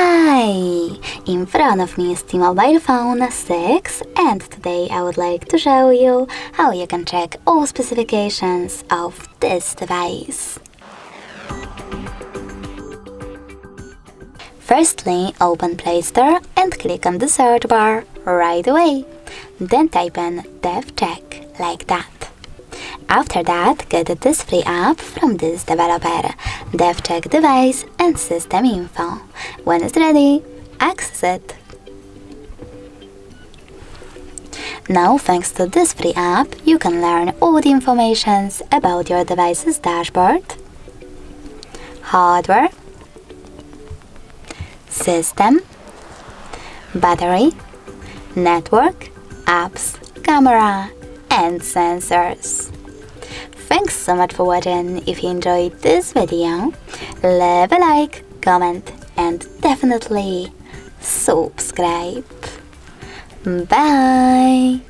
Hi! In front of me is T-Mobile phone 6 and today I would like to show you how you can check all specifications of this device. Firstly, open Play Store and click on the search bar right away. Then type in DevCheck like that. After that, get this free app from this developer, DevCheck device and system info. When it's ready, access it. Now, thanks to this free app, you can learn all the information about your device's dashboard, hardware, system, battery, network, apps, camera, and sensors. Thanks so much for watching. If you enjoyed this video, leave a like, comment, and definitely subscribe. Bye!